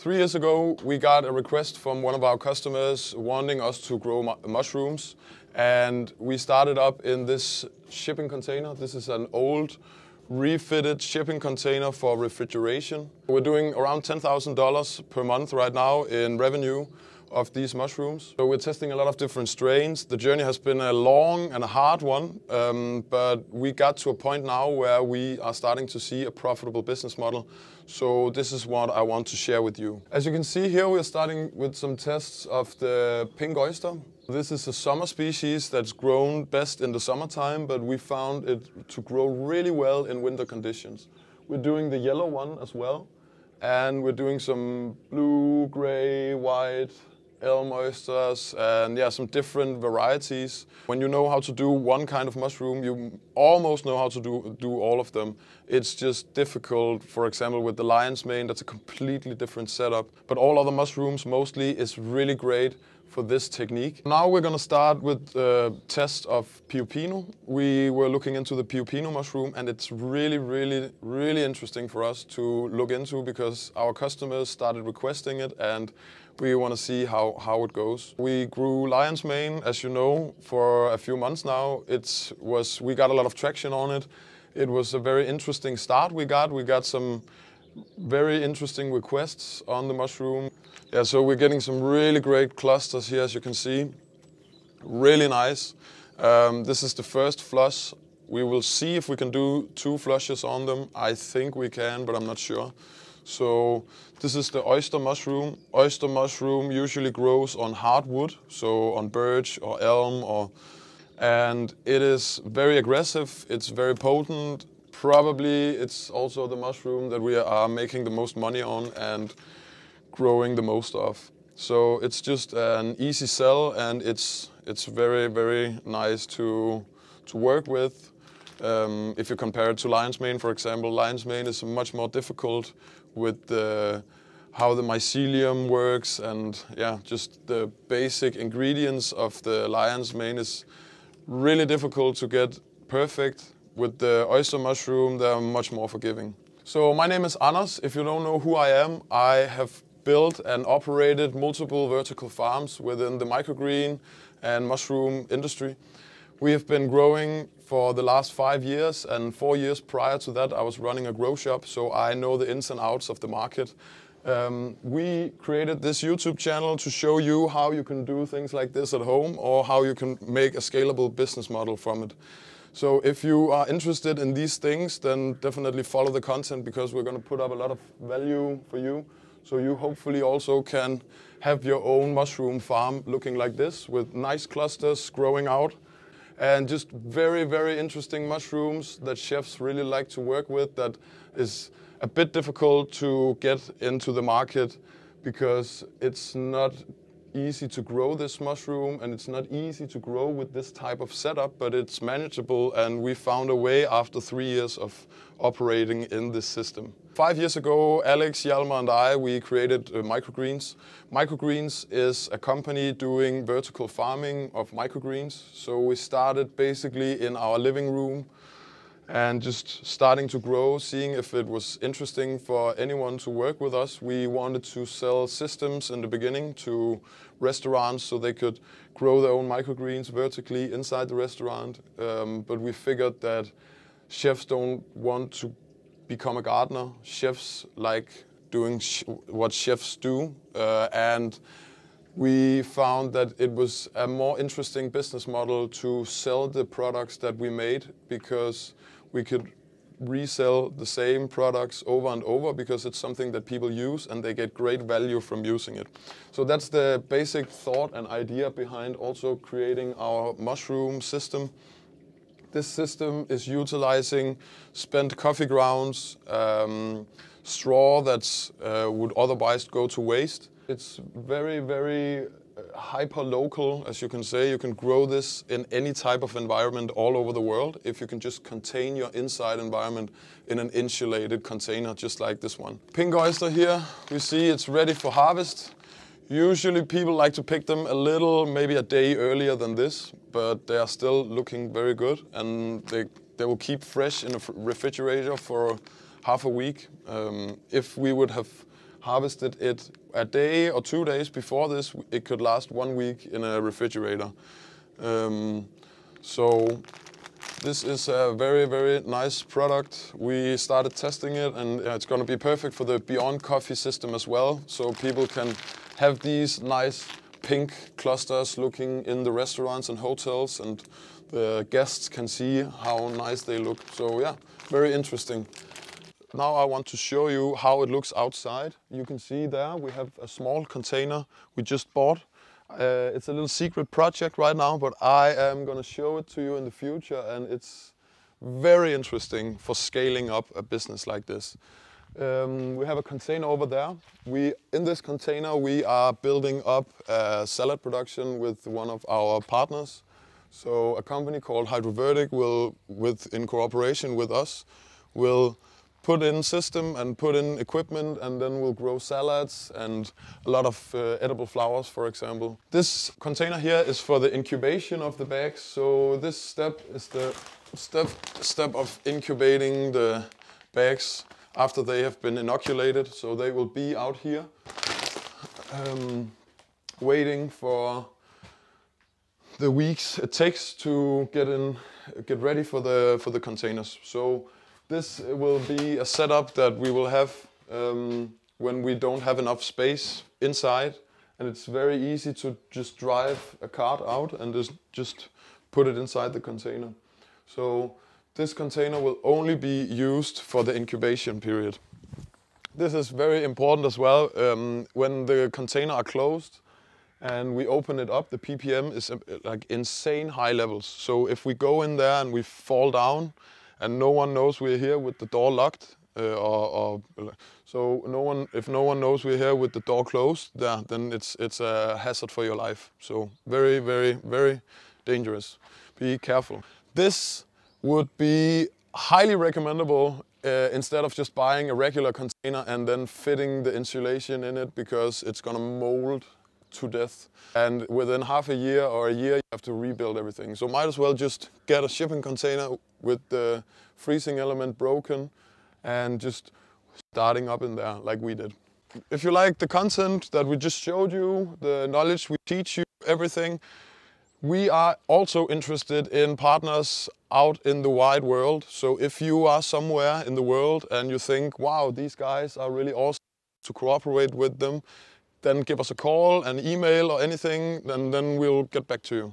3 years ago, we got a request from one of our customers wanting us to grow mushrooms, and we started up in this shipping container. This is an old refitted shipping container for refrigeration. We're doing around $10,000 per month right now in revenue of these mushrooms. So we're testing a lot of different strains. The journey has been a long and a hard one, but we got to a point now where we are starting to see a profitable business model. So this is what I want to share with you. As you can see here, we're starting with some tests of the pink oyster. This is a summer species that's grown best in the summertime, but we found it to grow really well in winter conditions. We're doing the yellow one as well, and we're doing some blue, gray, white, elm oysters, and yeah, some different varieties. When you know how to do one kind of mushroom, you almost know how to do all of them. It's just difficult. For example, with the lion's mane, that's a completely different setup. But all other mushrooms mostly is really great for this technique. Now we're gonna start with the test of Pioppino. We were looking into the Pioppino mushroom, and it's really interesting for us to look into because our customers started requesting it, and we want to see how it goes. We grew lion's mane, as you know, for a few months now. We got a lot of traction on it. It was a very interesting start we got. We got some very interesting requests on the mushroom. Yeah, so we're getting some really great clusters here, as you can see. Really nice. This is the first flush. We will see if we can do 2 flushes on them. I think we can, but I'm not sure. So this is the oyster mushroom. Oyster mushroom usually grows on hardwood, so on birch or elm, and it is very aggressive. It's very potent. Probably it's also the mushroom that we are making the most money on and growing the most of. So it's just an easy sell, and it's very nice to work with. If you compare it to lion's mane, for example, lion's mane is much more difficult with how the mycelium works, and yeah, just the basic ingredients of the lion's mane is really difficult to get perfect. With the oyster mushroom, they're much more forgiving. So my name is Anders. If you don't know who I am, I have built and operated multiple vertical farms within the microgreen and mushroom industry. We have been growing for the last 5 years, and 4 years prior to that I was running a grow shop, so I know the ins and outs of the market. We created this YouTube channel to show you how you can do things like this at home, or how you can make a scalable business model from it. So if you are interested in these things, then definitely follow the content, because we're going to put up a lot of value for you. So you hopefully also can have your own mushroom farm looking like this, with nice clusters growing out, and just very interesting mushrooms that chefs really like to work with, that is a bit difficult to get into the market because it's not easy to grow this mushroom, and it's not easy to grow with this type of setup, but it's manageable, and we found a way after 3 years of operating in this system. 5 years ago, Alex, Hjalmar and I, we created MICROGREENS. MICROGREENS is a company doing vertical farming of microgreens. So we started basically in our living room and just starting to grow, seeing if it was interesting for anyone to work with us. We wanted to sell systems in the beginning to restaurants so they could grow their own microgreens vertically inside the restaurant. But we figured that chefs don't want to become a gardener. Chefs like doing what chefs do, and we found that it was a more interesting business model to sell the products that we made, because we could resell the same products over and over, because it's something that people use and they get great value from using it. So that's the basic thought and idea behind also creating our mushroom system. This system is utilizing spent coffee grounds, straw that would otherwise go to waste. It's very hyper-local, as you can say. You can grow this in any type of environment all over the world if you can just contain your inside environment in an insulated container, just like this one. Pink oyster here, we see it's ready for harvest. Usually people like to pick them a little, maybe a day earlier than this, but they are still looking very good, and they will keep fresh in a refrigerator for half a week. If we would have harvested it a day or 2 days before this, it could last 1 week in a refrigerator. So this is a very, very nice product. We started testing it, and it's going to be perfect for the Beyond Coffee system as well. So people can have these nice pink clusters looking in the restaurants and hotels, and the guests can see how nice they look. So yeah, very interesting. Now I want to show you how it looks outside. You can see there we have a small container we just bought. It's a little secret project right now, but I am going to show it to you in the future, and it's very interesting for scaling up a business like this. We have a container over there. In this container we are building up a salad production with one of our partners. So a company called Hydrovertic will, in cooperation with us, will put in system and put in equipment, and then we'll grow salads and a lot of edible flowers, for example. This container here is for the incubation of the bags. So this step is the step of incubating the bags after they have been inoculated. So they will be out here waiting for the weeks it takes to get ready for the containers. So this will be a setup that we will have when we don't have enough space inside, and it's very easy to just drive a cart out and just put it inside the container. So this container will only be used for the incubation period. This is very important as well. When the container are closed and we open it up, the ppm is like insane high levels. So if we go in there and we fall down, and no one knows we're here with the door locked, if no one knows we're here with the door closed, then it's a hazard for your life. So very, very, very dangerous. Be careful. This would be highly recommendable instead of just buying a regular container and then fitting the insulation in it, because it's gonna mold to death. And within half a year or a year, you have to rebuild everything. So might as well just get a shipping container with the freezing element broken and just starting up in there like we did. If you like the content that we just showed you, the knowledge we teach you, everything, we are also interested in partners out in the wide world. So if you are somewhere in the world and you think, wow, these guys are really awesome, to cooperate with them, then give us a call, an email or anything, and then we'll get back to you.